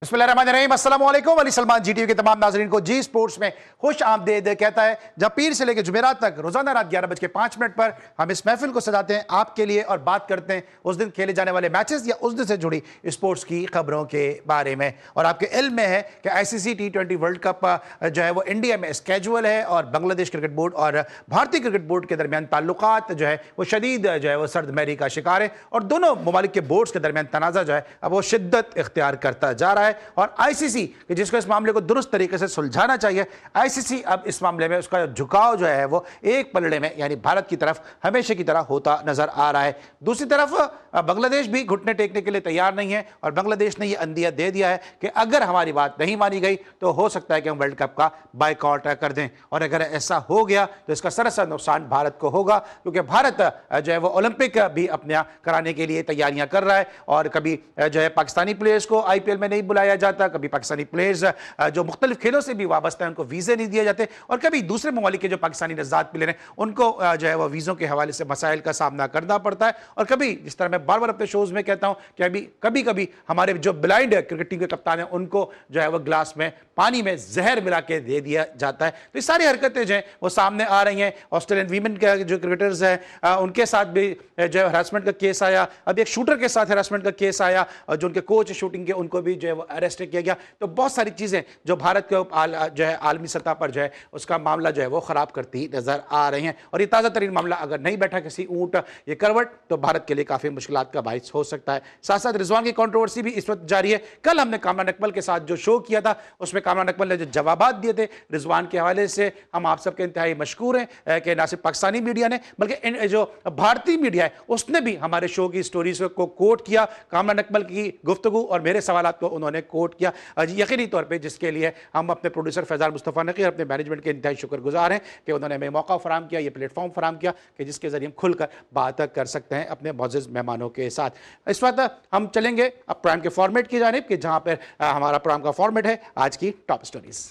बिस्मिल्लाहिर्रहमानिर्रहीम, अस्सलाम वालेकुम। अली सलमान जीटीवी के तमाम नाज़रीन को जी स्पोर्ट्स में खुश आमदीद कहता है। जब पीर से लेकर जुमेरात तक रोजाना रात 11:05 पर हम इस महफिल को सजाते हैं आपके लिए और बात करते हैं उस दिन खेले जाने वाले मैचेस या उस दिन से जुड़ी स्पोर्ट्स की खबरों के बारे में। और आपके इल्म में है कि ICC T20 वर्ल्ड कप जो है वो इंडिया में स्केजुअल है और बांग्लादेश क्रिकेट बोर्ड और भारतीय क्रिकेट बोर्ड के दरमियान ताल्लुकात जो है वो शदीद जो है वो सर्द महरी का शिकार है और दोनों ममालिक के बोर्ड्स के दरमियान तनाज़ा जो है अब वो शिद्दत इख्तियार करता जा रहा है। और ICC कि जिसको इस मामले को दुरुस्त तरीके से सुलझाना चाहिए, ICC अब इस मामले में उसका झुकाव जो है वो एक पलड़े में यानी भारत की तरफ हमेशा की तरह होता नजर आ रहा है। दूसरी तरफ बांग्लादेश भी घुटने टेकने के लिए तैयार नहीं है और बांग्लादेश ने यह अंदिया दे दिया है कि अगर हमारी बात नहीं मानी गई तो हो सकता है कि हम वर्ल्ड कप का बायकॉट कर दें। और अगर ऐसा हो गया तो इसका सरासर नुकसान भारत को होगा, क्योंकि भारत जो है वो ओलंपिक भी अपने कराने के लिए तैयारियां कर रहा है और कभी जो है पाकिस्तानी प्लेयर्स को IPL में नहीं बुलाया जाता, कभी पाकिस्तानी प्लेयर्स जो मुख्तलिफ खेलों से भी वाबस्ता है उनको वीजे नहीं दिए जाते और कभी दूसरे ममालिक के जो पाकिस्तानी नज़ात प्लेयर हैं उनको जो है वो वीज़ों के हवाले से मसाइल का सामना करना पड़ता है। और कभी जिस तरह मैं बार बार अपने शोज़ में कहता हूं कि अभी कभी कभी हमारे जो ब्लाइंड क्रिकेट टीम के कप्तान हैं उनको जो है वो ग्लास में पानी में जहर मिला के दे दिया जाता है। तो ये सारी हरकतें जो हैं वो सामने आ रही हैं। ऑस्ट्रेलियन वीमेन के जो क्रिकेटर्स हैं उनके साथ भी जो है हरासमेंट का केस आया, अभी एक शूटर के साथ हरासमेंट का केस आया और जो उनके कोच शूटिंग के उनको भी जो है वो अरेस्ट किया गया। तो बहुत सारी चीज़ें जो भारत के जो है आलमी सतह पर जो है उसका मामला जो है वो ख़राब करती नज़र आ रही हैं। और ये ताज़ा तरीन मामला अगर नहीं बैठा किसी ऊँट ये करवट तो भारत के लिए काफ़ी मुश्किलात का बाइस हो सकता है। साथ साथ रिजवान की कंट्रोवर्सी भी इस वक्त जारी है। कल हमने कामरा नकमल के साथ जो शो किया था उसमें कामरा नकमल ने जो जवाबात दिए थे रिजवान के हवाले से हम आप सबके इंतहाई मशकूर हैं कि ना सिर्फ पाकिस्तानी मीडिया ने बल्कि जो भारतीय मीडिया है उसने भी हमारे शो की स्टोरीज को कोट किया। कामरा नकमल की गुफ्तगू और मेरे सवालात को उन्होंने कोट किया यकीनी तौर पे, जिसके लिए हम अपने प्रोड्यूसर फैजान मुस्तफ़ा नकी और अपने मैनेजमेंट के इंतहाई शुक्रगुजार हैं कि उन्होंने हमें मौका फराहम किया, ये प्लेटफॉर्म फराहम किया कि जिसके ज़रिए हम खुलकर बात कर सकते हैं अपने मुअज़्ज़ज़ मेहमानों के साथ। इस वक्त हम चलेंगे अब प्रोग्राम के फॉर्मेट की जानिब कि जहाँ पर हमारा प्रोग्राम का फॉर्मेट है आज की टॉप स्टोरीज।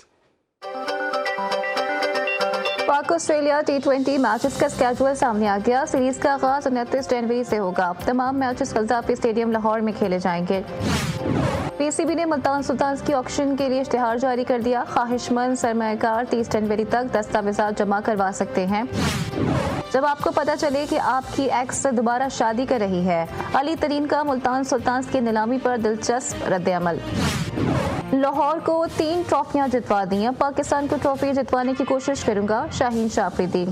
पाक ऑस्ट्रेलिया T20 मैचेस का स्केजुअल सामने आ गया। सीरीज का आगाज 29 जनवरी से होगा। तमाम मैचेस कज़ाफ़ी स्टेडियम लाहौर में खेले जाएंगे। PCB ने मुल्तान सुल्तान्स की ऑक्शन के लिए इश्तिहार जारी कर दिया। ख्वाहिशमंद सरमायाकार 30 जनवरी तक दस्तावेज़ात जमा करवा सकते हैं। जब आपको पता चले कि आपकी एक्स दोबारा शादी कर रही है, अली तरीन का मुल्तान सुल्तान्स की नीलामी पर दिलचस्प रद्द-ए-अमल। लाहौर को 3 ट्रॉफियां जितवा दी हैं। पाकिस्तान को ट्रॉफी जितवाने की कोशिश करूंगा, शाहीन शाह अफरीदी।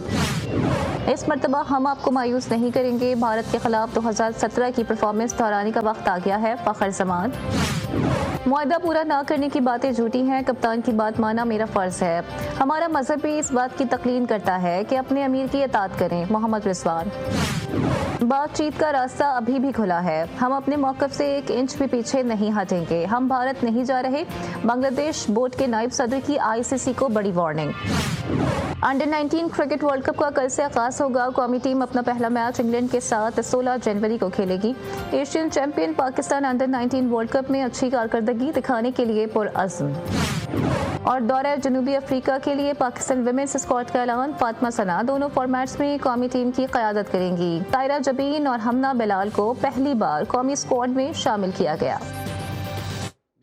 इस मरतबा हम आपको मायूस नहीं करेंगे। भारत के खिलाफ 2017 की परफॉर्मेंस दोहराने का वक्त आ गया है, फखर जमान। मुआहदा पूरा ना करने की बातें झूठी हैं, कप्तान की बात माना मेरा फर्ज है। हमारा मजहब भी इस बात की तकलीन करता है कि अपने अमीर की इताअत करें, मोहम्मद रिजवान। बातचीत का रास्ता अभी भी खुला है, हम अपने मौक़िफ़ से 1 इंच भी पीछे नहीं हटेंगे। हम भारत नहीं जा रहे। बांग्लादेश बोर्ड के नायब सदर की ICC को बड़ी warning. Under 19 cricket world cup का कल से आगाज होगा। कौमी टीम अपना पहला मैच इंग्लैंड के साथ 16 जनवरी को खेलेगी। Asian champion Pakistan under 19 world cup में अच्छी कारकर्दगी दिखाने के लिए पुरअज़्म। और दौरे जनूबी अफ्रीका के लिए पाकिस्तान विमेंस स्क्वाड का ऐलान। फातिमा सना दोनों फॉर्मेट्स में कौमी टीम की क़यादत करेंगी। तायरा जबीन और हमना बिलाल को पहली बार कौमी स्क्वाड में शामिल किया गया।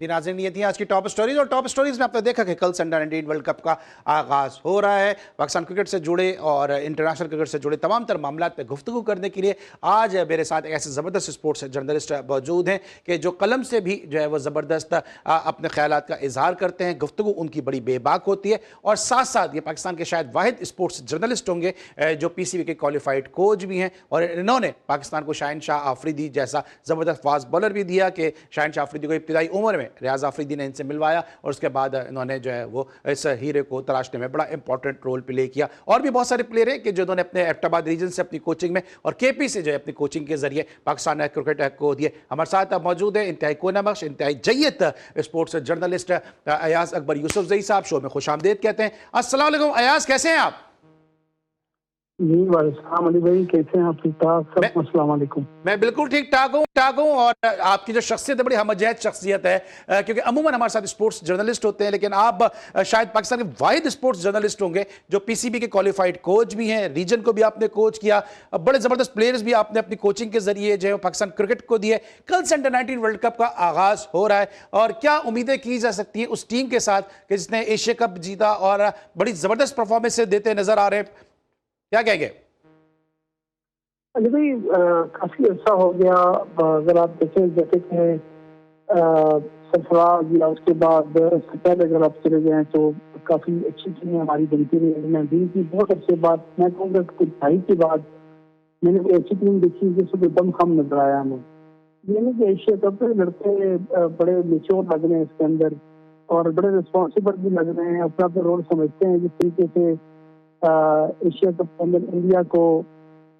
नाज़रीन, ये थी आज की टॉप स्टोरीज और टॉप स्टोरीज में आपने देखा कि कल से अंडर 19 वर्ल्ड कप का आगाज़ हो रहा है। पाकिस्तान क्रिकेट से जुड़े और इंटरनेशनल क्रिकेट से जुड़े तमाम तर मामला पे गुफ्तगू करने के लिए आज मेरे साथ एक ऐसे ज़बरदस्त स्पोर्ट्स जर्नलिस्ट मौजूद हैं कि जो कलम से भी जो है वो ज़बरदस्त अपने ख्यालात का इजहार करते हैं। गुफ्तगू उनकी बड़ी बेबाक होती है और साथ साथ ये पाकिस्तान के शायद वाहिद स्पोर्ट्स जर्नलिस्ट होंगे जो PCB के क्वालिफाइड कोच भी हैं और इन्होंने पाकिस्तान को शाहीन शाह अफरीदी जैसा ज़बरदस्त फास्ट बॉलर भी दिया कि शाहीन शाह अफरीदी को इब्तिदाई उम्र में रियाज अफरीदी ने इनसे मिलवाया और उसके बाद इन्होंने जो है वो इस हीरे को तलाशने में बड़ा इंपॉर्टेंट रोल प्ले किया। और भी बहुत सारे प्लेयर हैं कि जिन्होंने अपने एबटाबाद रीजन से अपनी कोचिंग में और KP से जो है अपनी कोचिंग के जरिए पाकिस्तान क्रिकेट को दिए। हमारे साथ मौजूद है इंतहाई कोनाबख्श, इंतहाई Jayyad sports journalist Ayaz Akbar Yusufzai साहब। शो में खुश आमदीद कहते हैं। अस्सलाम वालेकुम अयाज, कैसे हैं आप? जी, वालेकुम अली भाई, कैसे हैं आप? ठीक-ठाक सब? मैं अस्सलाम वालेकुम। मैं बिल्कुल ठीक ठाक हूँ और आपकी जो शख्सियत है बड़ी हमजैत शख्सियत है, क्योंकि अमूमन हमारे साथ स्पोर्ट्स जर्नलिस्ट होते हैं, लेकिन आप शायद पाकिस्तान के वाहिद स्पोर्ट्स जर्नलिस्ट होंगे जो पीसीबी के क्वालिफाइड कोच भी हैं, रीजन को भी आपने कोच किया, बड़े जबरदस्त प्लेयर्स भी आपने अपनी कोचिंग के जरिए जो है पाकिस्तान क्रिकेट को दिए। कल से अंडर-19 वर्ल्ड कप का आगाज हो रहा है और क्या उम्मीदें की जा सकती हैं उस टीम के साथ कि जिसने एशिया कप जीता और बड़ी जबरदस्त परफॉर्मेंस देते नजर आ रहे हैं, क्या कहेंगे? अली भाई, काफ़ी अर्सा हो गया। अगर आप देखें जैसे कि सरफराज या उसके बाद उससे पहले अगर आप चले जाएँ तो काफ़ी अच्छी टीमें हमारी बनती रही। अंडर-19 की बहुत अरसे बाद, मैं कहूँगा कुछ दहाई के बाद मैंने कोई अच्छी टीम देखी जिसमें दम खम नजर आया हमें। ये नहीं कि एशिया कप में लड़के बड़े मैच्योर लग रहे हैं इसके अंदर और बड़े रिस्पॉन्सिबल भी लग रहे हैं, अपना अपना रोल समझते हैं। जिस तरीके से एशिया कप के अंदर इंडिया को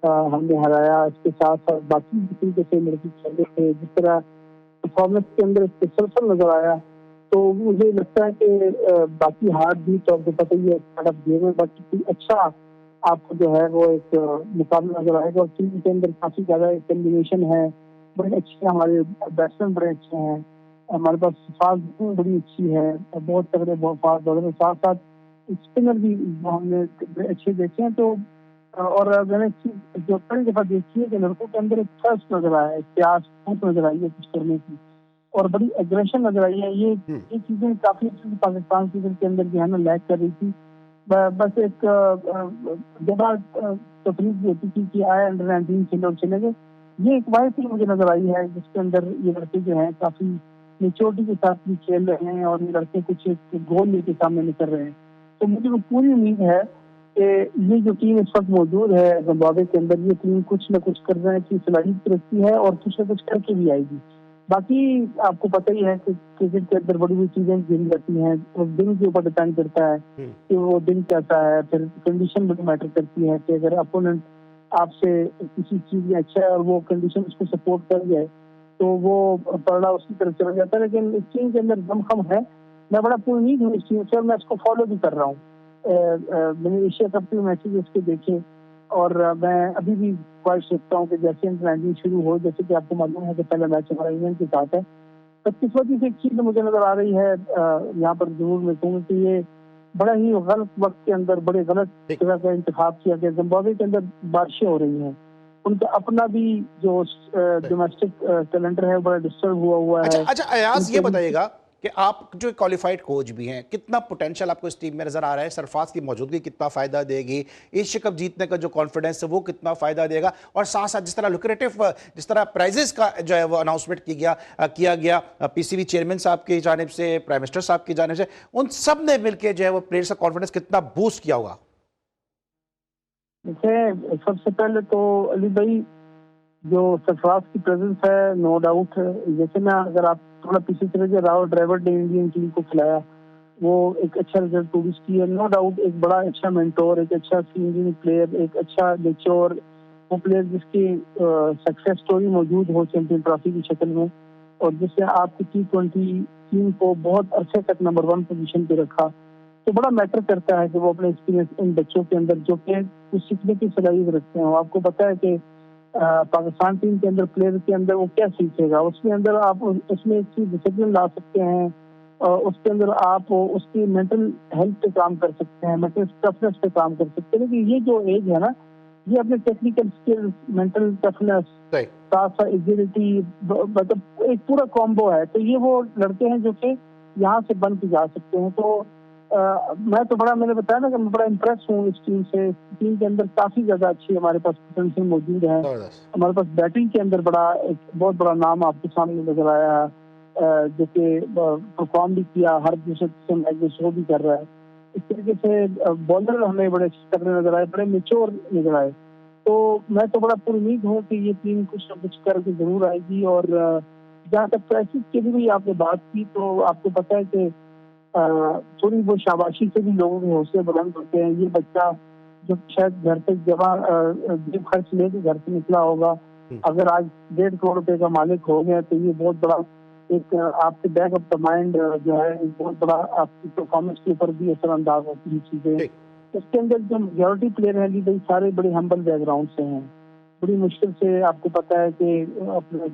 हमने हराया, इसके साथ साथ बाकी भी तरीके से लड़के खेले थे, जिस तरह परफॉर्मेंस के अंदर तसलसल नजर आया, तो मुझे लगता है कि बाकी हार जीत तो आपको पता ही है, गेम है, बट अच्छा आपको जो है वो एक मुकाबला नजर आएगा और टीम के अंदर काफी ज्यादा एक कॉम्बिनेशन है। बड़े अच्छे हमारे बैट्समैन, बड़े अच्छे हैं, हमारे पास फास्ट बड़ी अच्छी है, बहुत तगड़े, बहुत फास्ट बॉलर, साथ साथ स्पिनर भी हमने अच्छे देखे हैं। तो और मैंने जो कई दफा देखी है कि लड़कों के अंदर एक थर्स्ट नजर आया है, प्यास भूख नजर आई है कुछ करने की और बड़ी एग्रेशन नजर आई है। ये चीजें काफी पाकिस्तान क्रिकेट के अंदर जो है ना लैक कर रही थी। बस एक जगह तकलीफ भी होती थी कि आए अंडर-19 खेले और चले गए। ये एक वाइड टीम मुझे नजर आई है जिसके अंदर ये लड़के जो हैं काफी मेच्योरिटी के साथ भी खेल रहे हैं और ये लड़के कुछ एक गोल लेके सामने निकल रहे हैं। तो मुझे वो पूरी उम्मीद है कि ये जो टीम इस वक्त मौजूद है जिम्बाब्वे के अंदर, ये टीम कुछ न कुछ करने की सलाहियत रखती है और कुछ न कुछ करके भी आएगी। बाकी आपको पता ही है कि क्रिकेट के अंदर बड़ी बड़ी चीजें गिन जाती हैं और दिन के ऊपर डिपेंड करता है कि वो दिन कैसा है। फिर कंडीशन बड़ी मैटर करती है कि अगर अपोनेंट आपसे किसी चीज में अच्छा है और वो कंडीशन उसको सपोर्ट कर जाए तो वो पलड़ा उसकी तरफ चला जाता है। लेकिन इस टीम के अंदर दमखम है, मैं बड़ा उम्मीद हूँ इस टीम से और मैं इसको फॉलो भी कर रहा हूँ। मैंने एशिया कप के मैचेज उसके देखे और मैं अभी भी ख्वाहिश रखता हूँ कि जैसे अंडर-19 शुरू हो, जैसे कि आपको मालूम है कि पहला मैच हमारा इंग्लैंड के साथ है, तो किस्मती से एक चीज मुझे नजर आ रही है यहाँ पर जरूर मैं कहूँगा कि ये बड़ा ही गलत वक्त के अंदर बड़े गलत जगह का इंतखाब किया गया। जिम्बाब्वे के अंदर बारिशें हो रही हैं, उनका अपना भी जो डोमेस्टिक कैलेंडर है बड़ा डिस्टर्ब हुआ अच्छा है। अच्छा, अयाज ये बताइएगा कि आप जो क्वालिफाइड कोच भी हैं, कितना पोटेंशियल आपको इस टीम में नजर आ रहा है? सरफराज की मौजूदगी कितना फायदा देगी? एशिया कप जीतने का जो कॉन्फिडेंस है वो कितना फायदा देगा? और साथ साथ जिस तरह लुक्रेटिव, जिस तरह प्राइजेस का जो है वो अनाउंसमेंट किया गया पीसीबी चेयरमैन साहब की जानिब से, प्राइम मिनिस्टर साहब की जानिब से, उन सब ने मिलकर जो है वो प्लेयर्स का कॉन्फिडेंस कितना बूस्ट किया होगा? देखिए, सबसे पहले तो अली भाई जो सरफराज की प्रेजेंस है, नो डाउट, जैसे ना अगर आप थोड़ा पीछे चले जाए, राहुल ड्राइवर ने इंडियन टीम को खिलाया, वो एक अच्छा रिजल्ट प्रोड्यूस किया, नो डाउट एक बड़ा अच्छा मेंटोर, एक अच्छा सीनियर प्लेयर, एक अच्छा मेच्योर वो प्लेयर जिसकी सक्सेस स्टोरी मौजूद हो चैंपियन ट्रॉफी की शक्ल में और जिससे आपकी T20 टीम को बहुत अरसे तक नंबर 1 पोजीशन पे रखा। तो बड़ा मैटर करता है कि वो अपने एक्सपीरियंस इन बच्चों के अंदर जो कि कुछ सीखने की सलाहियत रखते हैं। आपको पता है कि पाकिस्तान टीम के अंदर प्लेयर के अंदर वो क्या सीखेगा, उसके अंदर आप उसमें एक चीज डिसिप्लिन ला सकते हैं और उसके अंदर आप उसकी मेंटल हेल्थ पे काम कर सकते हैं, मेंटल टफनेस पे काम कर सकते हैं। लेकिन ये जो एज है ना, ये अपने टेक्निकल स्किल्स, मेंटल टफनेस, साथ साथ एजिलिटी, मतलब एक पूरा कॉम्बो है। तो ये वो लड़के हैं जो कि यहाँ से बन के जा सकते हैं। तो मैं तो बड़ा, मैंने बताया ना कि मैं बड़ा इम्प्रेस हूँ इस टीम से। टीम के अंदर काफी ज्यादा अच्छी हमारे पास पोटेंशियल मौजूद है। हमारे पास बैटिंग के अंदर बड़ा एक बहुत बड़ा नाम आपके सामने नजर आया है जो कि परफॉर्म भी किया, हर दूसरे मैच में शो भी कर रहा है। इस तरीके से बॉलर हमें बड़े अच्छे तगड़े नजर आए, बड़े मेच्योर नजर आए। तो मैं तो बड़ा उम्मीद हूँ कि ये टीम कुछ न कुछ करके जरूर आएगी। और जहाँ तक प्रैक्टिस की भी आपने बात की, तो आपको पता है कि थोड़ी वो शाबाशी से भी लोगों के हौसले बुलंद होते हैं। ये बच्चा जो शायद घर पे जमा जेब खर्च लेके घर से निकला होगा, अगर आज 1.5 करोड़ रुपए का मालिक हो गया तो ये बहुत बड़ा एक आपके बैक ऑफ द माइंड जो है बहुत बड़ा आपकी परफॉर्मेंस के ऊपर भी असरअंदाज होती है चीजें। उसके अंदर जो मेजोरिटी प्लेयर हैं जी भाई सारे बड़े हम्बल बैकग्राउंड से हैं। बड़ी मुश्किल से आपको पता है कि अपने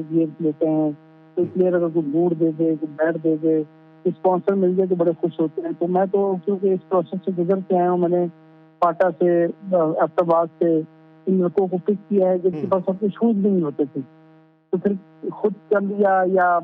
गियर लेते हैं। कोई प्लेयर अगर कोई बूट दे दे, कोई बैट दे दे, स्पॉन्सर मिल जाए तो बड़े खुश होते हैं। तो मैं तो क्योंकि इस प्रोसेस से गुजर के आया हूँ, मैंने पाटा से, अफ्ताबाद से इन लड़कों को पिक किया है जिनके पास अपने शूज भी नहीं होते थे, तो फिर खुद कर लिया। या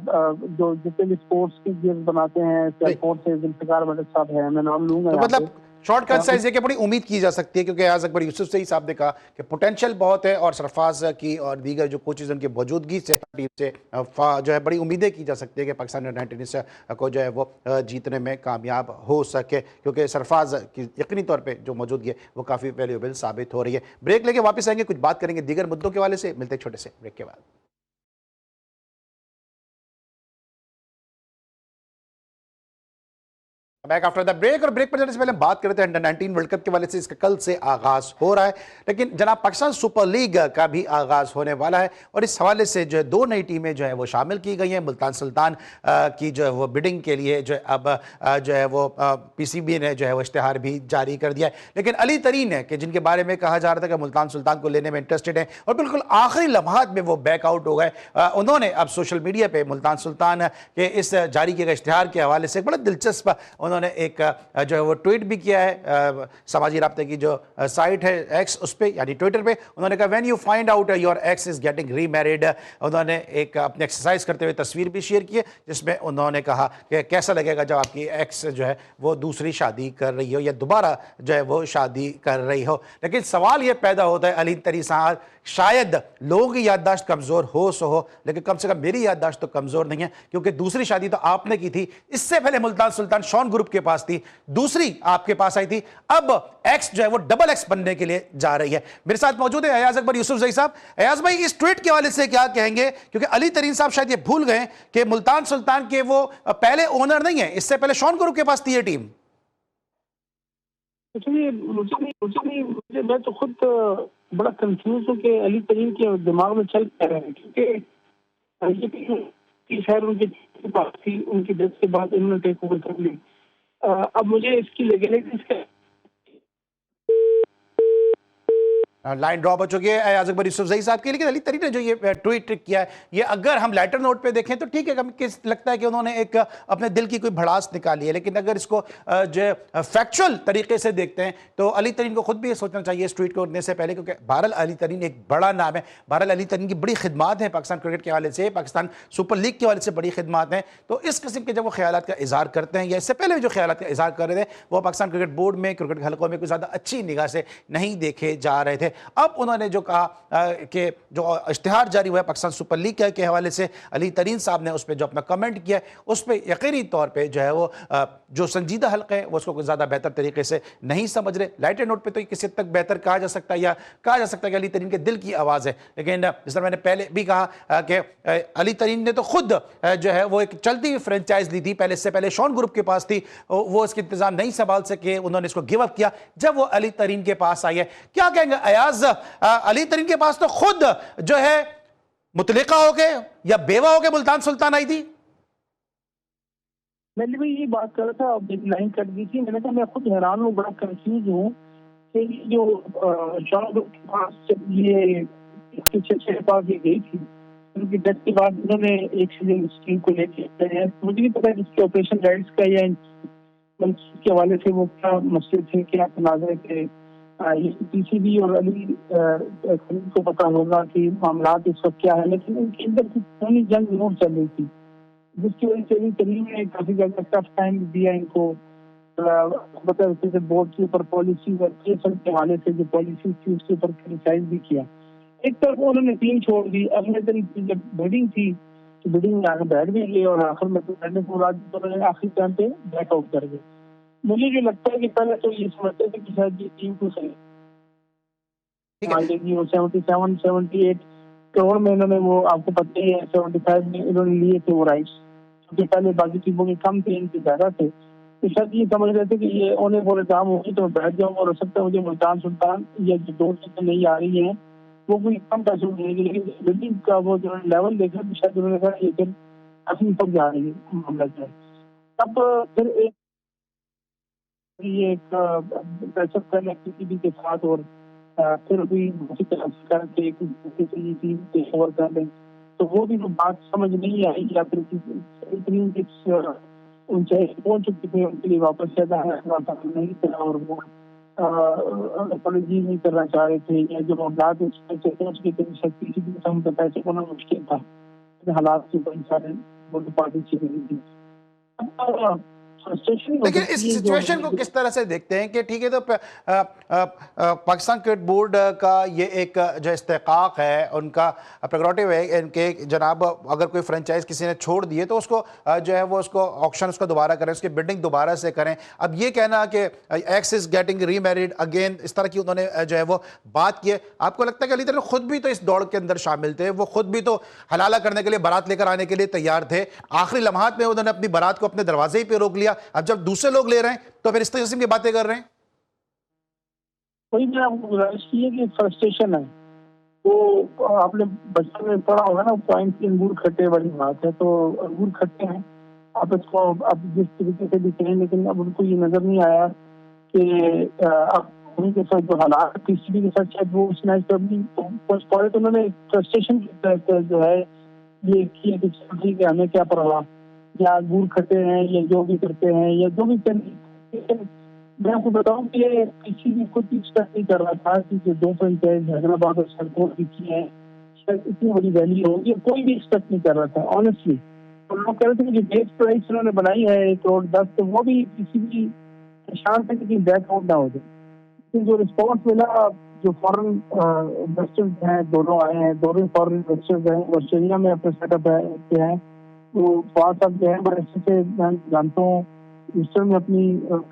जो जितने भी स्पोर्ट्स की गियर बनाते हैं, स्पोर्ट्स से जुल्फिकार भट्ट साहब है, मैं नाम लूंगा। तो मतलब शॉर्टकट साइज है कि बड़ी उम्मीद की जा सकती है, क्योंकि आज अकबर यूसुफ सही साहब ने कहा कि पोटेंशियल बहुत है और सरफराज की और दीगर जो कोचेज उनकी मौजूदगी से टीम से जो है बड़ी उम्मीदें की जा सकती है कि पाकिस्तान अंडर-19 को जो है वो जीतने में कामयाब हो सके, क्योंकि सरफराज की यकीनी तौर पर जो मौजूदगी है वो काफ़ी वैल्यूएबल साबित हो रही है। ब्रेक लेके वापस आएंगे, कुछ बात करेंगे दीगर मुद्दों के हवाले से। मिलते हैं छोटे से ब्रेक के बाद। Back after the break. और ब्रेक पर जाने से पहले हम बात करते हैं अंडर-19 वर्ल्ड कप के वाले से। इसका कल से आगाज हो रहा है, लेकिन जनाब पाकिस्तान सुपर लीग का भी आगाज होने वाला है और इस हवाले से जो है दो नई टीमें जो है वो शामिल की गई हैं। मुल्तान सुल्तान की जो है वो बिडिंग के लिए जो है अब जो है वो पीसीबी ने जो है वो इश्तिहार भी जारी कर दिया है, लेकिन अली तरीन है कि जिनके बारे में कहा जा रहा था कि मुल्तान सुल्तान को लेने में इंटरेस्टेड है और बिल्कुल आखिरी लम्हात में वो बैकआउट हो गए। उन्होंने अब सोशल मीडिया पर मुल्तान सुल्तान के इस जारी किए गए इश्तिहार के हवाले से एक बड़ा दिलचस्प उन्होंने एक जो है वो ट्वीट भी किया है। समाजी राब्ते की जो साइट है एक्स, उस पे यानी ट्विटर पे उन्होंने कहा when you find out your x is getting remarried. उन्होंने एक अपनी एक्सरसाइज करते हुए तस्वीर भी शेयर की है, जिसमें उन्होंने कहा कि कैसा लगेगा जब आपकी एक्स जो है वो दूसरी शादी कर रही हो या दोबारा जो है वो शादी कर रही हो। लेकिन सवाल ये पैदा होता है अली तरी साहब, शायद लोगों की याददाश्त कमजोर हो सो हो, लेकिन कम से कम मेरी याददाश्त तो कमजोर नहीं है, क्योंकि दूसरी शादी तो आपने की थी, इससे पहले मुल्तान सुल्तान शॉन ग्रुप के पास थी, दूसरी आपके पास आई थी, अब एक्स जो है वो डबल एक्स बनने के लिए जा रही है। मेरे साथ मौजूद है अयाज अकबर यूसुफ जई साहब। अयाज भाई, इस ट्वीट के हवाले से क्या कहेंगे, क्योंकि अली तरीन साहब शायद ये भूल गए कि मुल्तान सुल्तान के वो पहले ओनर नहीं है, इससे पहले शॉन ग्रुप के पास थी ये टीम। मुझे मैं तो खुद बड़ा कंफ्यूज हूँ कि अली तरीन के दिमाग में चल क्या रहा है, क्योंकि खैर उनके पास थी, उनकी डेथ के बाद इन्होंने टेक ओवर कर ली। अब मुझे इसकी लेगेलिटी लाइन ड्रॉप हो चुकी है अयाज अकबर यूसुफ जई साहब की, लेकिन अली तरीन ने जो ये ट्वीट किया है, ये अगर हम लाइटर नोट पे देखें तो ठीक है, हमें लगता है कि उन्होंने एक अपने दिल की कोई भड़ास निकाली है, लेकिन अगर इसको जो फैक्चुअल तरीके से देखते हैं तो अली तरीन को खुद भी ये सोचना चाहिए इस ट्वीट को उड़ने से पहले, क्योंकि बहरहाल अली तरीन एक बड़ा नाम है, बहरहाल अली तरीन की बड़ी खिदमात हैं पाकिस्तान क्रिकेट के हवाले से, पाकिस्तान सुपर लीग के हवाले से बड़ी खिदमात हैं। तो इस किस्म के जब वो ख्यालात का इजहार करते हैं या इससे पहले भी जो ख्यालात का इजहार कर रहे थे वो पाकिस्तान क्रिकेट बोर्ड में, क्रिकेट हलकों में कोई ज़्यादा अच्छी निगाह से नहीं देखे जा रहे थे। अब उन्होंने जो कहा कि जो इश्तिहार जारी हुआ है पाकिस्तान सुपर लीग के हवाले से, अली तरीन साहब ने उस पर जो अपना कमेंट किया उस पर यकीनी तौर पे जो है वो जो संजीदा हल्के हैं वो उसको कुछ ज़्यादा बेहतर तरीके से नहीं समझ रहे। लाइटर नोट पे तो किसी हद तक बेहतर कहा जा सकता है या कहा जा सकता है कि अली तरीन के दिल की आवाज़ है, लेकिन जिस तरह मैंने पहले भी कहा कि अली तरीन ने तो खुद जो है वो एक चलती हुई फ्रेंचाइज ली थी, पहले इससे पहले शॉन ग्रुप के पास थी, वो इसके इंतजाम नहीं संभाल सके, उन्होंने इसको गिव अप किया जब वो अली तरीन के पास आई है। क्या कहेंगे अयाज, अली तरीन के पास तो खुद जो है मुतलिका हो गए या बेवा हो गए मुल्तान सुल्तान आई थी। मैंने भी ये बात कर रहा था, अब लाइन कट गई थी, मैंने कहा मैं खुद हैरान हूँ, बड़ा कंफ्यूज हूँ कि जो शॉन ग्रुप के पास ये इसके पास ये गई थी, उनकी डेथ के बाद उन्होंने एक स्कीम को लेकर हैं, मुझे नहीं पता इसके ऑपरेशन राइट्स का या के हवाले से वो क्या मसले थे, क्या तनाज़े थे, ये पीसीबी और अली को पता होगा कि मामला इस वक्त क्या है, लेकिन उनके अंदर खूनी जंग जरूर चल रही थी, जिसकी वजह से अली तरीन ने काफी ज्यादा टफ टाइम दिया इनको। बताया बोर्ड के ऊपर पॉलिसी और के हवाले से जो पॉलिसी थी उसके ऊपर क्रिटिसाइज भी किया। एक तरफ उन्होंने टीम छोड़ दी, अगले दिन जब बिडिंग थी तो बिडिंग में आगे बैठ भी गए और आखिर में तो आखिरी टाइम पे बैकआउट कर गए। मुझे जो लगता है कि पहले तो ये समझते थे कि शायद ये टीम को सही 77-78 करोड़ में इन्होंने वो, आपको पता ही है 75 में इन्होंने लिए थे वो राइट्स, क्योंकि पहले बाकी टीमों के कम थे, इनके ज्यादा थे, तो शायद ये समझ रहे थे कि ये होने बोले काम होगी तो बैठ जाऊंगा और हो सकता है मुझे मुल्तान सुल्तान या जो दो चीजें नहीं आ रही हैं वो कोई कम पैसे मिलेगी, लेकिन बिल्डिंग का वो जो लेवल देखा तो शायद उन्होंने कहा ये फिर काफी ऊपर जा रही है मामला। अब फिर एक ये एक मैचअप कर लिया पीसीबी के साथ और फिर भी उसी तरह से करके एक दूसरे से ये टीम पे ओवर कर लें, तो वो भी तो बात समझ नहीं आई या फिर इतनी ऊंचाई पहुंच चुकी थी उनके लिए वापस से नहीं था और वो अपॉलॉजी नहीं करना चाह रहे थे या जो मामलात उसमें पहुंच गए थे शायद पीसीबी के सामने पैसे को ना मुश्किल था, हालात के कई सारे दोनों पार्टी चली थी। लेकिन इस सिचुएशन को किस तरह से देखते हैं कि ठीक है तो पाकिस्तान क्रिकेट बोर्ड का ये एक जो इस्तेकाक है उनका प्रेरोगेटिव है इनके जनाब अगर कोई फ्रेंचाइज किसी ने छोड़ दिए तो उसको जो है वो उसको ऑक्शन उसको दोबारा करें, उसकी बिल्डिंग दोबारा से करें। अब ये कहना कि x is getting remarried again, इस तरह की उन्होंने जो है वो बात की है। आपको लगता है कि अली तरह खुद भी तो इस दौड़ के अंदर शामिल थे, वो खुद भी तो हलाला करने के लिए बारात लेकर आने के लिए तैयार थे, आखिरी लम्हात में उन्होंने अपनी बारात को अपने दरवाजे ही पे रोक लिया, अब जब दूसरे लोग ले रहे हैं तो फिर इस किस्म की बातें कर रहे हैं। वही मैंने आपको गुजारिश की है कि फ्रस्ट्रेशन है, तो आपने बचपन में पढ़ा होगा ना पॉइंट की अंगूर खट्टे वाली बात है, तो अंगूर खट्टे हैं आप इसको अब जिस तरीके से भी कहें, लेकिन अब उनको ये नजर नहीं आया कि अब उनके साथ जो हालात पीसीबी के साथ शायद वो उस मैच पर भी पहुंच पाए, तो उन्होंने फ्रस्ट्रेशन जो है ये किया कि ठीक है हमें क्या परवाह, या अंगूर खट्टे हैं या जो भी करते हैं या जो भी करें। मैं आपको बताऊं कि किसी भी खुद एक्सपेक्ट नहीं कर रहा था कि जो दो फ्रेंचाइज हैदराबाद और सरकोट की है शायद इतनी बड़ी वैल्यू होगी, कोई भी एक्सपेक्ट नहीं कर रहा था ऑनेस्टली। तो लोग कह रहे थे कि बेस प्राइस उन्होंने बनाई है 1 करोड़ 10, तो वो भी किसी भी निशान पे कि बैकआउट ना हो जाए, लेकिन जो रिस्पॉन्स मिला जो फॉरेन इन्वेस्टर्स हैं दोनों आए हैं, दोनों फॉरेन इन्वेस्टर्स हैं ऑस्ट्रेलिया में अपने सेटअप है, वो फवाद साहब जो है बड़े अच्छे से मैं जानता हूँ ईस्टर्न में अपनी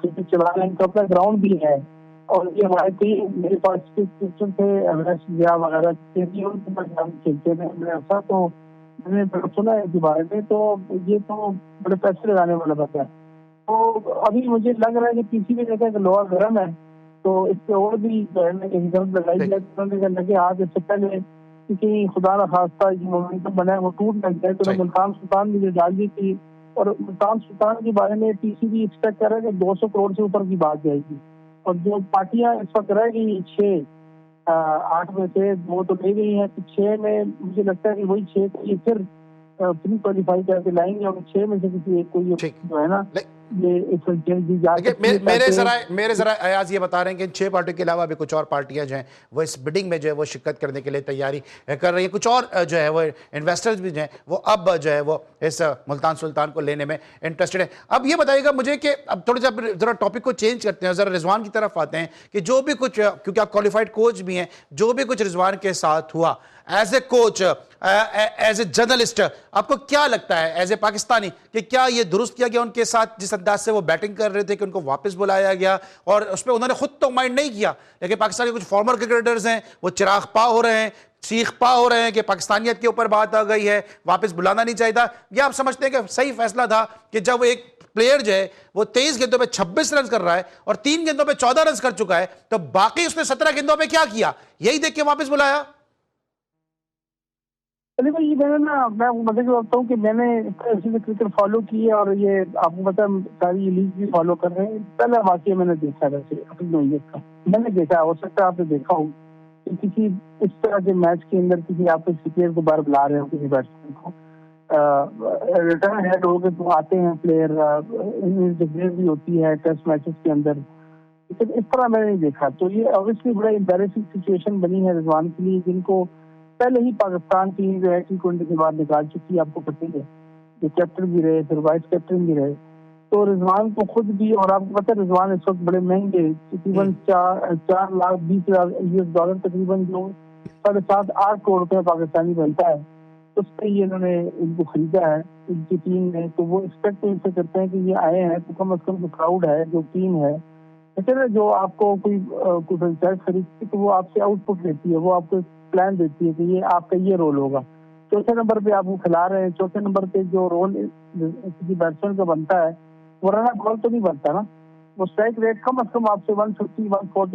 क्रिकेट चला रहे हैं, इनका अपना ग्राउंड भी है और ये हमारे कई मेरे पास क्रिकेटर थे वगैरह उनके पास खेलते थे ऐसा, तो मैंने सुना है इसके बारे में, तो ये तो बड़े पैसे लगाने वाला बात है। तो अभी मुझे लग रहा है कि पीसीबी जगह का लोहा गर्म है, तो इस पे और भी जो है ना कहीं गर्म लगाई जाए लगे आज इससे पहले क्योंकि खुदा न खास्ता जो मोमेंटम बना है वो टूट लग जाए, तो मुल्तान सुल्तान ने जो डाल दी थी, और मुल्तान सुल्तान के बारे में पीसीबी एक्सपेक्ट कर रहा है कि 200 करोड़ से ऊपर की बात जाएगी, और जो पार्टियां इस वक्त रह गई 8 में से 2 तो ले गई हैं, तो 6 में मुझे लगता है कि वही 6 को ये फिर प्री क्वालिफाई करके लाएंगे और 6 में से किसी एक को ये जो है ना मेरे जरा अयाज ये बता रहे हैं कि इन 6 पार्टियों के अलावा भी कुछ और पार्टियां जो हैं वो इस बिडिंग में जो है वो शिरकत करने के लिए तैयारी कर रही है, कुछ और जो है वो इन्वेस्टर्स भी जो हैं वो अब जो है वो इस मुल्तान सुल्तान को लेने में इंटरेस्टेड है। अब ये बताइएगा मुझे कि अब थोड़ा सा जरा टॉपिक को चेंज करते हैं, जरा रिजवान की तरफ आते हैं कि जो भी कुछ, क्योंकि आप क्वालिफाइड कोच भी हैं, जो भी कुछ रिजवान के साथ हुआ as a coach as a journalist, आपको क्या लगता है एज ए पाकिस्तानी कि क्या ये दुरुस्त किया गया उनके साथ जिस अंदाज से वो बैटिंग कर रहे थे कि उनको वापस बुलाया गया, और उस पर उन्होंने खुद तो माइंड नहीं किया, लेकिन पाकिस्तान के कुछ फॉर्मर क्रिकेटर्स हैं वो चिराग पा हो रहे हैं, सीख पा हो रहे हैं कि पाकिस्तानियत के ऊपर बात आ गई है, वापस बुलाना नहीं चाहिए था, या आप समझते हैं कि सही फैसला था कि जब एक प्लेयर जो है वो 23 गेंदों पे 26 रन कर रहा है और 3 गेंदों पे 14 रन कर चुका है, तो बाकी उसने 17 गेंदों पे क्या किया यही देख के वापस बुलाया? चलिए भाई, ये मैंने ना मैं मतलब बताता हूँ कि मैंने ऐसे क्रिकेट फॉलो की है और ये आपको पता सारी लीग भी फॉलो कर रहे हैं। पहला वाकया मैंने देखा वैसे अपनी नौयत का मैंने देखा, हो सकता है आपने देखा हो कि किसी इस तरह के मैच के अंदर किसी आप प्लेयर को बार बुला रहे हो, किसी बैट्समैन को रिटर्न हेड हो गए तो आते हैं प्लेयर, डिक्लेयर भी होती है टेस्ट मैचेस के अंदर, लेकिन इस तरह मैंने नहीं देखा। तो ये ऑब्वियसली बड़ा एम्बैरेसिंग सिचुएशन बनी है रिजवान के लिए, जिनको पहले ही पाकिस्तान टीम जो है T20 के बाद निकाल चुकी है, आपको पता ही है, जो कैप्टन भी रहे फिर वाइस कैप्टन भी रहे, तो रिजवान को खुद भी, और आपको पता है रिजवान इस वक्त बड़े महंगे तकरीबन 4,20,000 US$ तकरीबन जो 7.5-8 करोड़ रुपए पाकिस्तानी बनता है, उस पर ये इन्होंने इनको खरीदा है इनकी टीम ने। तो वो एक्सपेक्ट इनसे करते हैं कि ये आए हैं तो कम से कम जो क्राउड है जो टीम है, है जो आपको कोई फ्रेंचाइज खरीदती तो वो आपसे आउटपुट लेती है, वो आपको प्लान देती है कि ये आपका ये रोल होगा। चौथे नंबर पे आपको खिला रहे हैं, चौथे नंबर पे जो रोल किसी बैट्समैन का बनता है वो रन आउट बॉल तो नहीं बनता ना, वो स्ट्राइक रेट कम से कम आपसे 150,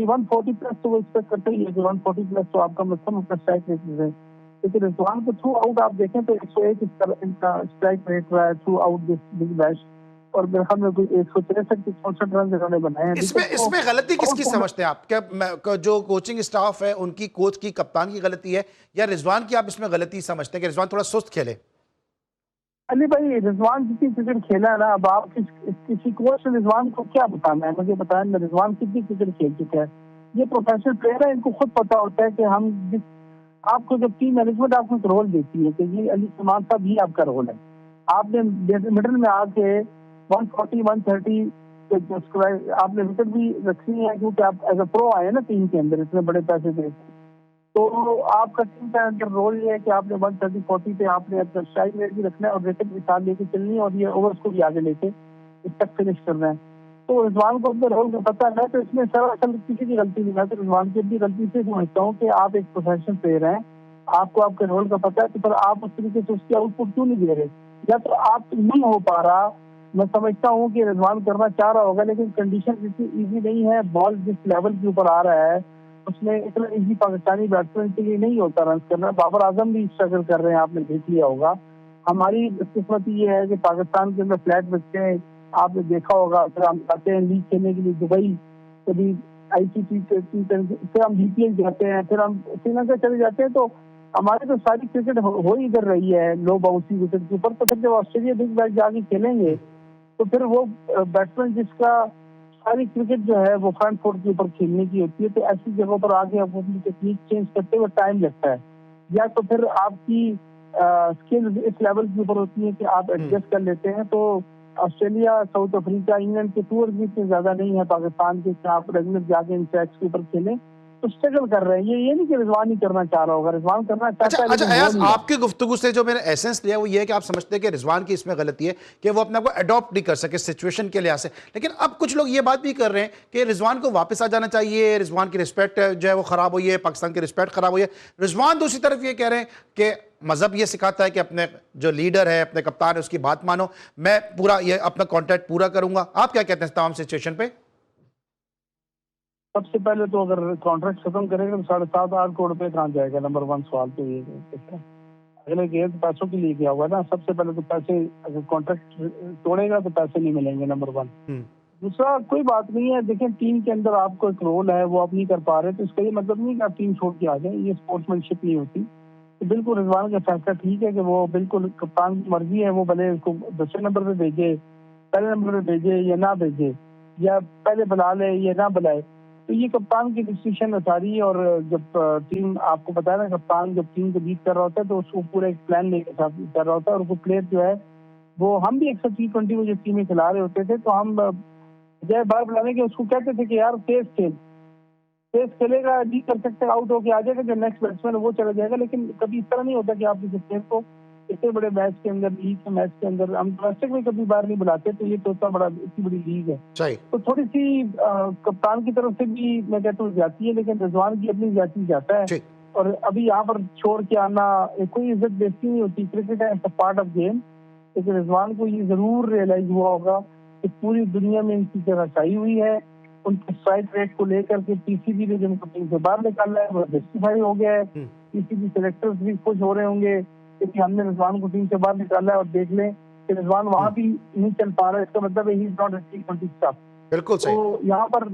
140 प्लस तो वो एक्सपेक्ट करते ही है कि 140 प्लस तो आपका मतलब अपना स्ट्राइक रेट है। लेकिन रिजवान को थ्रू आउट आप देखें तो 101 इनका स्ट्राइक रेट रहा है through out this big bash, और मेरे ख्याल में कोई 163 के 64 रन इन्होंने बनाए हैं। इसमें तो इसमें गलती किसकी समझते हैं आप? क्या जो कोचिंग स्टाफ है उनकी, कोच की, कप्तान की गलती है, या रिजवान की आप इसमें गलती समझते हैं कि रिजवान थोड़ा सुस्त खेले? अली भाई, रिजवान जितनी क्रिकेट खेला है ना, अब आप किसी कोच ने रिजवान को क्या बताना है? मुझे बताया ना, रिजवान कितनी क्रिकेट खेल चुका है। ये प्रोफेशनल प्लेयर है, इनको खुद पता होता है कि हम जिस आपको जब टीम मैनेजमेंट आपको एक रोल देती है कि ये अली सलमान साहब ये आपका रोल है, आपने मिडिल में आके 140 130 आपने विकेट भी रखी है, क्योंकि आप एज अ प्रो आए ना टीम के अंदर इतने बड़े पैसे दे, तो आपका टीम का अंदर रोल ये है कि आपने 130 40 पे आपने अपना स्ट्राइक रेट भी रखना है और विकेट भी साथ लेके चलनी है और ये ओवर्स को भी आगे लेके इस तक फिनिश करना है। तो रिजवान को अपने रोल का पता है, तो इसमें सरासर किसी की गलती नहीं है। तो रिजवान की अपनी गलती से समझता हूँ कि आप एक प्रोफेशनल प्लेयर हैं, आपको आपके रोल का पता है, तो पर आप उस तरीके से उसकी आउटपुट क्यों नहीं दे रहे? या तो आप नहीं हो पा रहा। मैं समझता हूँ कि रिजवान करना चाह रहा होगा, लेकिन कंडीशन इतनी ईजी नहीं है। बॉल जिस लेवल के ऊपर आ रहा है उसमें इतना इजी पाकिस्तानी बैट्समैन के लिए नहीं होता रन करना। बाबर आजम भी स्ट्रगल कर रहे हैं, आपने देख लिया होगा। हमारी किस्मत ये है कि पाकिस्तान के अंदर फ्लैट बच्चे हैं, आपने देखा होगा। फिर हम जाते हैं लीग खेलने के लिए दुबई, कभी ICC फिर हम BPL जाते हैं, फिर हम श्रीलंका चले जाते हैं। तो हमारी तो सारी क्रिकेट हो ही इधर रही है लो बाउंसी विकेट के ऊपर। तो फिर जब ऑस्ट्रेलिया बिग बैश जाके खेलेंगे तो फिर वो बैट्समैन जिसका सारी क्रिकेट जो है वो फ्रंट फुट के ऊपर खेलने की होती है, तो ऐसी जगहों पर आगे आप अपनी टेक्निक चेंज करते हुए टाइम लगता है। या तो फिर आपकी स्किल्स इस लेवल के ऊपर होती है कि आप एडजस्ट कर लेते हैं। तो ऑस्ट्रेलिया, साउथ अफ्रीका, इंग्लैंड के टूर भी इतने ज्यादा नहीं है पाकिस्तान के कि आप रेगुलर जाके इन ट्रैक्स के ऊपर खेलें। तो स्ट्रगल कर रहे हैं। ये नहीं कि रिजवान ही करना चाह रहा होगा, रिजवान करना चाहता अच्छा है अच्छा, लेकिन हो अयाज, नहीं रहा। आपकी गुफ्तगू से जो मैंने एसेंस लिया वो ये है कि आप समझते हैं कि रिजवान की इसमें गलती है कि वो अपने आप को अडॉप्ट नहीं कर सके सिचुएशन के लिहाज से। लेकिन अब कुछ लोग ये बात भी कर रहे हैं कि रिजवान को वापस आ जाना चाहिए, रिजवान की रिस्पेक्ट जो है वो खराब हुई है, पाकिस्तान की रिस्पेक्ट खराब हुई है। रिजवान दूसरी तरफ ये कह रहे हैं कि मजहब ये सिखाता है कि अपने जो लीडर है, अपने कप्तान है, उसकी बात मानो, मैं पूरा ये अपना कॉन्ट्रैक्ट पूरा करूंगा। आप क्या कहते हैं इस तमाम सिचुएशन पे? सबसे पहले तो अगर कॉन्ट्रैक्ट खत्म करेगा तो 7.5-8 करोड़ रुपए कहाँ जाएगा? नंबर 1 सवाल तो ये है। अगले गेयर पैसों के लिए किया हुआ ना। सबसे पहले तो पैसे, अगर कॉन्ट्रैक्ट तोड़ेगा तो पैसे नहीं मिलेंगे, नंबर 1। दूसरा, कोई बात नहीं है, देखें टीम के अंदर आपको एक रोल है, वो आप नहीं कर पा रहे, तो इसका ये मतलब नहीं कि आप टीम छोड़ के आ जाए। ये स्पोर्ट्समैनशिप नहीं होती। तो बिल्कुल रिजवान का फैसला ठीक है कि वो बिल्कुल कप्तान की मर्जी है, वो भले उसको 10वें नंबर पे भेजे, पहले नंबर पे भेजे या ना भेजे, या पहले बुला ले या ना बुलाए, तो ये कप्तान की डिसीजन है सारी। और जब टीम, आपको पता है ना, कप्तान जब टीम को लीड कर रहा होता है तो उसको पूरा एक प्लान लेके साथ कर रहा होता है। और वो प्लेयर जो है वो, हम भी 120 में जब टीमें खिला रहे होते थे तो हम जय बार बुलाने के उसको कहते थे कि यार तेज खेलेगा, नहीं कर सकते, आउट होके आ जाएगा, जो नेक्स्ट बैट्समैन है वो चला जाएगा। लेकिन कभी इस तरह नहीं होता कि आप किसी प्लेयर को इतने बड़े मैच के अंदर, लीग के मैच के अंदर, हम डोमेस्टिक में कभी बार नहीं बुलाते। तो ये तो इतना बड़ा, इतनी बड़ी लीग है, तो थोड़ी सी कप्तान की तरफ से भी मैं कहता हूँ जाती है, लेकिन रिजवान की अपनी जाती जाता है। और अभी यहाँ पर छोड़ के आना कोई इज्जत बेइज्जती नहीं होती। क्रिकेट है, पार्ट ऑफ गेम। लेकिन रिजवान को ये जरूर रियलाइज हुआ होगा कि पूरी दुनिया में इनकी जगह चाहिए हुई है। उनके स्ट्राइक रेट को लेकर के PCB ने जिनको टीम से बाहर निकाला है वो जस्टिफाई हो गया है। PCB सेलेक्टर्स भी खुश हो रहे होंगे कि हमने रिजवान को टीम से बाहर निकाला है। और देख लें कि रिजवान वहां भी नहीं चल पा रहा है, इसका मतलब है he is not a T20 staff. बिल्कुल सही। तो यहाँ पर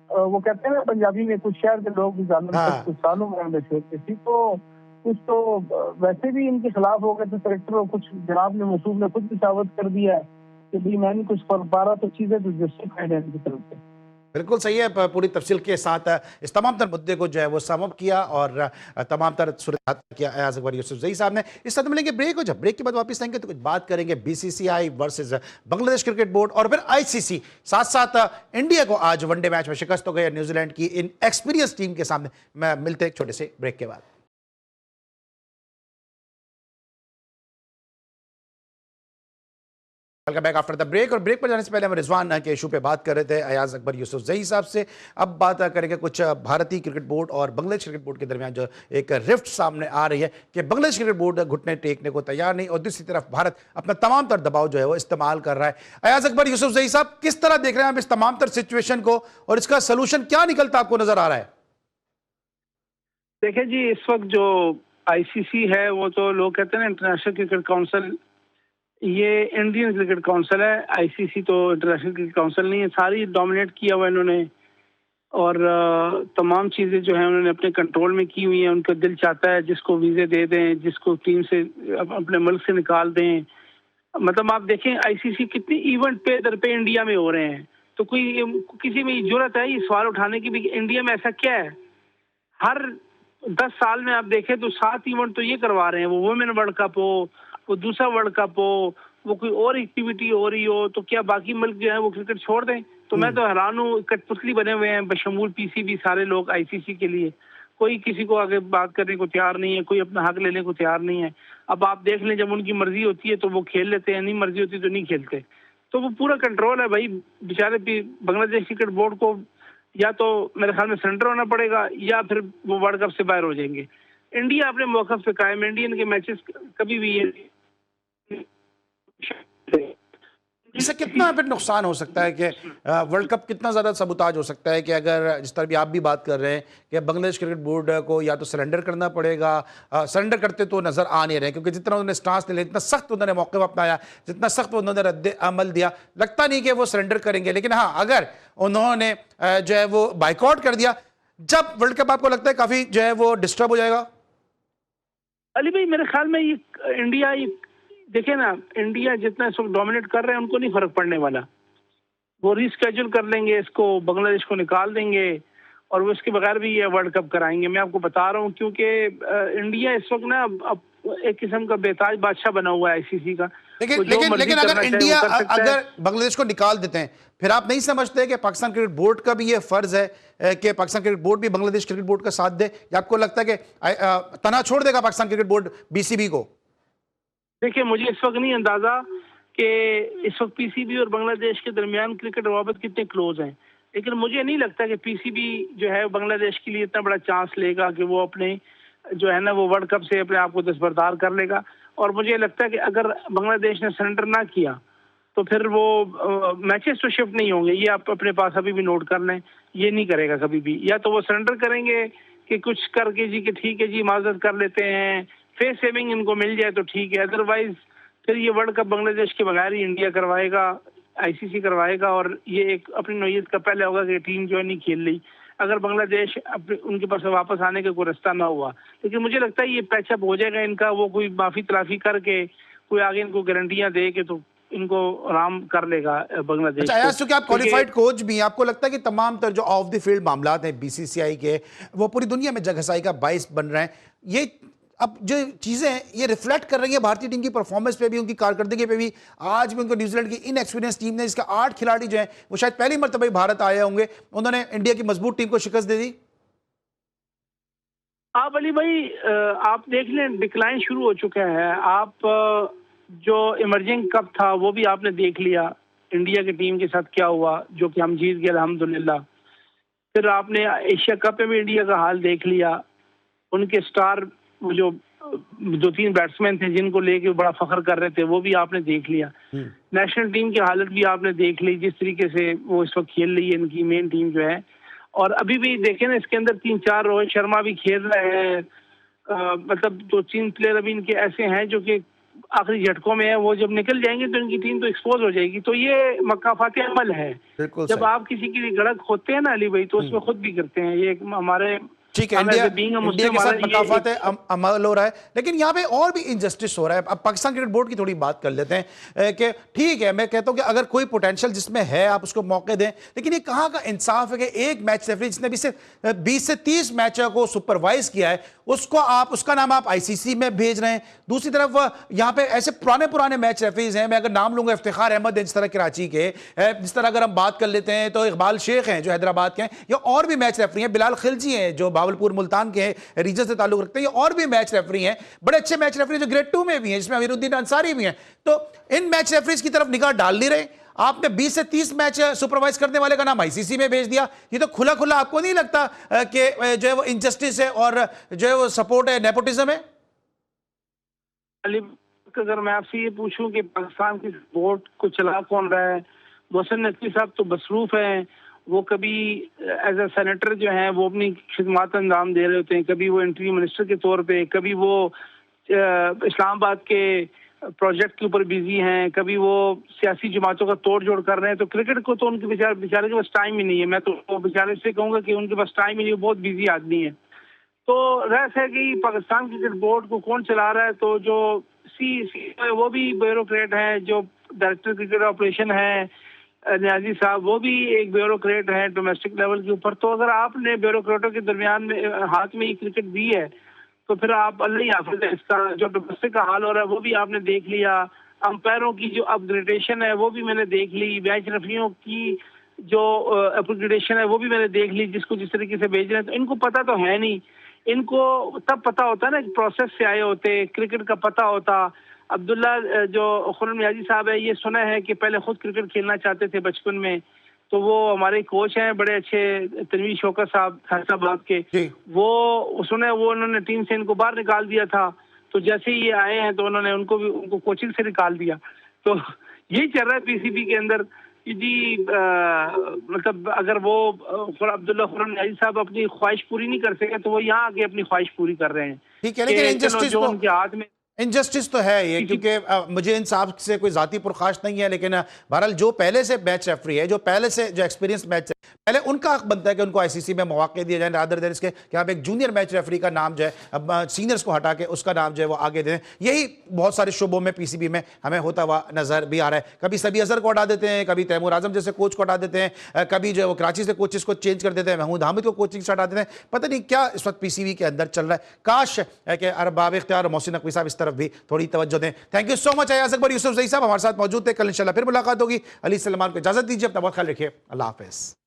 वो कहते हैं ना पंजाबी में, कुछ शहर के लोग कुछ सालों में थी, तो कुछ तो वैसे भी इनके खिलाफ हो गए थे सेलेक्टर, और कुछ जनाब ने, मसूद ने खुद भी साबित कर दिया है कि भाई मैं नहीं कुछ कर पा रहा, तो चीजें तो जस्टिफाइड है इनकी तरफ से। बिल्कुल सही है। पूरी तफसील के साथ इस तमाम तर मुद्दे को जो है वो सम अप किया और तमाम तर सूरत किया अयाज अकबर यूसुफजई साहब ने। इस साथ मिलेंगे ब्रेक, और जब ब्रेक के बाद वापस आएंगे तो कुछ बात करेंगे BCCI versus Bangladesh cricket board और फिर ICC। साथ साथ इंडिया को आज वनडे मैच में शिकस्त हो गई न्यूजीलैंड की इन एक्सपीरियंस टीम के सामने। मिलते एक छोटे से ब्रेक के बाद। Welcome back after the break. और ब्रेक पर जाने से पहले हम रिजवान के इशू पे बात कर रहे थे अयाज अकबर यूसुफजई साहब से। अब बात करेंगे कुछ भारतीय क्रिकेट बोर्ड और बांग्लादेश क्रिकेट बोर्ड के दरमियान जो एक रिफ्ट सामने आ रही है कि बांग्लादेश क्रिकेट बोर्ड घुटने टेकने को तैयार नहीं, और दूसरी तरफ भारत अपना तमाम तर दबाव जो है वो इस्तेमाल कर रहा है। अयाज अकबर यूसुफजई साहब, किस तरह देख रहे हैं आप इस तमाम तर सिचुएशन को, और इसका सोल्यूशन क्या निकलता आपको नजर आ रहा है? देखिए जी, इस वक्त जो ICC है वो तो लोग कहते हैं ना इंटरनेशनल क्रिकेट काउंसिल, ये इंडियन क्रिकेट काउंसिल है, आईसीसी तो इंटरनेशनल क्रिकेट काउंसिल नहीं है। सारी डोमिनेट किया हुआ इन्होंने, और तमाम चीज़ें जो है उन्होंने अपने कंट्रोल में की हुई हैं। उनका दिल चाहता है जिसको वीज़े दे दें, जिसको टीम से अपने मुल्क से निकाल दें। मतलब आप देखें आईसीसी कितनी इवेंट पे दर पे इंडिया में हो रहे हैं, तो कोई किसी में जरूरत है ये सवाल उठाने की भी इंडिया में ऐसा क्या है? हर 10 साल में आप देखें तो 7 इवेंट तो ये करवा रहे हैं, वो वुमेन वर्ल्ड कप हो, वो दूसरा वर्ल्ड कप हो, वो कोई और एक्टिविटी हो रही हो, तो क्या बाकी मुल्क जो है वो क्रिकेट छोड़ दें? तो मैं तो हैरान हूँ, कठपुतली बने हुए हैं बशमूल पीसीबी सारे लोग आईसीसी के लिए। कोई किसी को आगे बात करने को तैयार नहीं है, कोई अपना हक लेने को तैयार नहीं है। अब आप देख लें, जब उनकी मर्जी होती है तो वो खेल लेते हैं, नहीं मर्जी होती तो नहीं खेलते। तो वो पूरा कंट्रोल है भाई। बेचारे बांग्लादेश क्रिकेट बोर्ड को या तो मेरे ख्याल में सरेंडर होना पड़ेगा, या फिर वो वर्ल्ड कप से बाहर हो जाएंगे। इंडिया अपने मौक़िफ़ पे कायम, इंडियन के मैचेस कभी भी इससे कितना फिर नुकसान हो सकता है कि वर्ल्ड कप कितना ज़्यादा सबूताज हो सकता है कि अगर जिस तरह भी आप भी बात कर रहे हैं कि बांग्लादेश क्रिकेट बोर्ड को या तो सरेंडर करना पड़ेगा, सरेंडर करते तो नज़र आ नहीं रहे, क्योंकि जितना उन्होंने स्टांस ले लिया, जितना सख्त उन्होंने मौक़िफ़ अपनाया, जितना सख्त उन्होंने रद्द अमल दिया, लगता नहीं कि वो सरेंडर करेंगे। लेकिन हाँ, अगर उन्होंने जो है वो बाइकआउट कर दिया, जब वर्ल्ड कप आपको लगता है काफ़ी जो है वो डिस्टर्ब हो जाएगा? अली भाई मेरे ख्याल में ये इंडिया, देखिए ना, इंडिया जितना इस वक्त डोमिनेट कर रहे हैं उनको नहीं फर्क पड़ने वाला। वो रीस्केड्यूल कर लेंगे इसको, बांग्लादेश को निकाल देंगे और वो इसके बगैर भी ये वर्ल्ड कप कराएंगे। मैं आपको बता रहा हूँ, क्योंकि इंडिया इस वक्त ना अब एक किस्म का बेताज बादशाह बना हुआ है आईसीसी का। लेकिन अगर इंडिया अगर बांग्लादेश को निकाल देते हैं, फिर आप नहीं समझते कि पाकिस्तान क्रिकेट बोर्ड का भी ये फर्ज है कि पाकिस्तान क्रिकेट बोर्ड भी बांग्लादेश क्रिकेट बोर्ड का साथ दे, या आपको लगता है कि तना छोड़ देगा पाकिस्तान क्रिकेट बोर्ड बीसीबी को? देखिए, मुझे इस वक्त नहीं अंदाजा कि इस वक्त पीसीबी और बांग्लादेश के दरमियान क्रिकेट रवाबत कितने क्लोज हैं, लेकिन मुझे नहीं लगता कि पीसीबी जो है बांग्लादेश के लिए इतना बड़ा चांस लेगा कि वो अपने जो है ना वो वर्ल्ड कप से अपने आप को दस्तबरदार कर लेगा। और मुझे लगता है कि अगर बांग्लादेश ने सरेंडर ना किया तो फिर वो मैचेस तो शिफ्ट नहीं होंगे। ये आप अपने पास अभी भी नोट कर लें, ये नहीं करेगा कभी भी। या तो वो सरेंडर करेंगे कि कुछ करके जी कि ठीक है जी माजरत कर लेते हैं, फेस सेविंग इनको मिल जाए तो ठीक है, अदरवाइज फिर ये वर्ल्ड कप बांग्लादेश के बगैर ही इंडिया करवाएगा, आईसीसी करवाएगा। और ये एक अपनी नौयत का पहले होगा कि टीम जो है नहीं खेल रही, अगर बांग्लादेश उनके पास वापस आने का कोई रास्ता ना हुआ। लेकिन मुझे लगता है ये पैचअप हो जाएगा इनका, वो कोई माफी तलाफी करके कोई आगे इनको गारंटियां दे के तो इनको आराम कर लेगा बांग्लादेश। अच्छा यार, क्योंकि आप क्वालिफाइड कोच भी हैं, आपको लगता है कि तमाम तर जो ऑफ द फील्ड मामलात हैं बीसीसीआई के, वो पूरी दुनिया में जगहसाई का बाइस बन रहे हैं? ये अब जो चीज़ें हैं ये रिफ्लेक्ट कर रही है भारतीय टीम की परफॉर्मेंस पे भी, उनकी कारकर्दगी पे भी। आज भी उनको न्यूजीलैंड की इनएक्सपीरियंस टीम ने, जिसका 8 खिलाड़ी जो हैं वो शायद पहली मरतबा भारत आए होंगे, उन्होंने इंडिया की मजबूत टीम को शिकस्त दे दी। आप अली भाई आप देख लें, डिक्लाइन शुरू हो चुका है। आप जो इमर्जिंग कप था वो भी आपने देख लिया, इंडिया की टीम के साथ क्या हुआ, जो कि हम जीत गए अल्हम्दुलिल्लाह। फिर आपने एशिया कप में भी इंडिया का हाल देख लिया, उनके स्टार जो 2-3 बैट्समैन थे जिनको लेके बड़ा फख्र कर रहे थे वो भी आपने देख लिया। नेशनल टीम की हालत भी आपने देख ली, जिस तरीके से वो इस वक्त खेल रही है इनकी मेन टीम जो है। और अभी भी देखें ना, इसके अंदर 3-4 रोहित शर्मा भी खेल रहे हैं, मतलब 2-3 प्लेयर अभी इनके ऐसे हैं जो कि आखिरी झटकों में है। वो जब निकल जाएंगे तो इनकी टीम तो एक्सपोज हो जाएगी। तो ये मकाफात अमल है, जब आप किसी के लिए गड़क होते हैं ना अली भाई, तो उसमें खुद भी करते हैं। ये हमारे ठीक है, इंडिया के साथ मकाफात अमल हो रहा है, लेकिन यहाँ पे और भी इनजस्टिस हो रहा है। अब पाकिस्तान क्रिकेट बोर्ड की थोड़ी बात कर लेते हैं कि ठीक है, मैं कहता हूँ कि अगर कोई पोटेंशियल जिसमें है आप उसको मौके दें, लेकिन ये कहाँ का इंसाफ है कि एक मैच रेफरी जिसने 20 से 30 मैचों को सुपरवाइज किया है उसका नाम आप आईसीसी में भेज रहे हैं। दूसरी तरफ यहाँ पे ऐसे पुराने मैच रेफरीज हैं, मैं अगर नाम लूंगा इफ्तिखार अहमद है जिस तरह कराची के, जिस तरह अगर हम बात कर लेते हैं तो इकबाल शेख हैं जो हैदराबाद के हैं, या और भी मैच रेफरी हैं, बिलाल खिलजी हैं जो भावलपुर मुल्तान के हैं, रीजन से ताल्लुक रखते हैं, और भी मैच रेफरी हैं, बड़े अच्छे मैच रेफरी जो ग्रेड 2 में भी हैं, जिसमें अमीरुद्दीन अंसारी भी हैं। तो इन मैच रेफरीज की तरफ निगाह डाल नहीं रहे। आपने 20 से 30 मैच सुपरवाइज करने वाले का नाम आईसीसी में भेज दिया। ये तो खुला खुला आपको नहीं लगता कि जो है वो इनजस्टिस है और जो है वो सपोर्ट है, नेपोटिज्म है? अगर मैं आपसे ये पूछूं कि पाकिस्तान की बोर्ड को चला कौन रहा है, मोहसिन नकवी साहब तो मसरूफ हैं। वो कभी एज ए सेनेटर जो हैं वो अपनी खिदमत अंजाम दे रहे होते हैं, कभी वो इंटरिम मिनिस्टर के तौर पे, कभी वो इस्लामाबाद के प्रोजेक्ट के ऊपर बिजी हैं, कभी वो सियासी जमातों का तोड़ जोड़ कर रहे हैं। तो क्रिकेट को तो उनके बेचारे के पास टाइम ही नहीं है। मैं तो वो बेचारे से कहूँगा कि उनके पास टाइम ही नहीं है, बहुत बिजी आदमी है। तो रहस्य है कि पाकिस्तान क्रिकेट बोर्ड को कौन चला रहा है। तो जो सी वो भी ब्यूरोक्रेट है, जो डायरेक्टर क्रिकेट ऑपरेशन है न्याजी साहब, वो भी एक ब्यूरोक्रेट है डोमेस्टिक लेवल के ऊपर। तो अगर आपने ब्यूरोक्रेटों के दरमियान में हाथ में ये क्रिकेट दी है तो फिर आप अल्लाह ही हाफिज़ है। इसका जो डोमेस्टिक का हाल हो रहा है वो भी आपने देख लिया, अंपायरों की जो अपग्रेडेशन है वो भी मैंने देख ली, मैच रेफरियों की जो अपग्रेडेशन है वो भी मैंने देख ली, जिसको जिस तरीके से भेज रहे हैं। तो इनको पता तो है नहीं, इनको तब पता होता है ना, प्रोसेस से आए होते, क्रिकेट का पता होता। अब्दुल्ला जो खुर्रम नियाज़ी साहब है, ये सुना है कि पहले खुद क्रिकेट खेलना चाहते थे बचपन में। तो वो हमारे कोच हैं बड़े अच्छे, तनवीर शौकत साहब फैसलाबाद के, वो सुने वो उन्होंने टीम से इनको बाहर निकाल दिया था। तो जैसे ही ये आए हैं तो उन्होंने उनको कोचिंग से निकाल दिया। तो यही चल रहा है पीसीबी के अंदर कि जी मतलब अगर वो अब्दुल्ला खुर्रम नियाज़ी साहब अपनी ख्वाहिश पूरी नहीं कर सके तो वो यहाँ आके अपनी ख्वाहिश पूरी कर रहे हैं। ठीक है, लेकिन जो उनके हाथ में इनजस्टिस तो है ये, क्योंकि मुझे इन साहब से कोई जाती पुरखाश नहीं है, लेकिन बहरहाल जो पहले से मैच रेफरी है, जो पहले से जो एक्सपीरियंस मैच है, पहले उनका हक बनता है कि उनको आईसीसी में मौके दिए जाए, रादर देन इसके कि आप एक जूनियर मैच रेफरी का नाम जो है, अब सीनियर्स को हटा के उसका नाम जो है वो आगे दें। यही बहुत सारे शोबों में पीसीबी में हमें होता हुआ नजर भी आ रहा है। कभी सभी अजहर को हटा देते हैं, कभी तैमूर आजम जैसे कोच को हटा देते हैं, कभी जो कराची से कोचेस को चेंज कर देते हैं, महमूद हामिद को कोचिंग से हटा देते हैं। पता नहीं क्या इस वक्त पीसीबी के अंदर चल रहा है। काश है कि अरबाब इख्तियार और मोहसिन नकवी साहब इस तरफ भी थोड़ी तवज्जो दें। Thank you so much Ayaz Akbar Yusufzai साहब हमारे साथ मौजूद थे। कल इंशाल्लाह फिर मुलाकात होगी। अली सलमान को इजाजत दीजिए, अपना बहुत ख्याल रखिए। अल्लाह हाफिज़।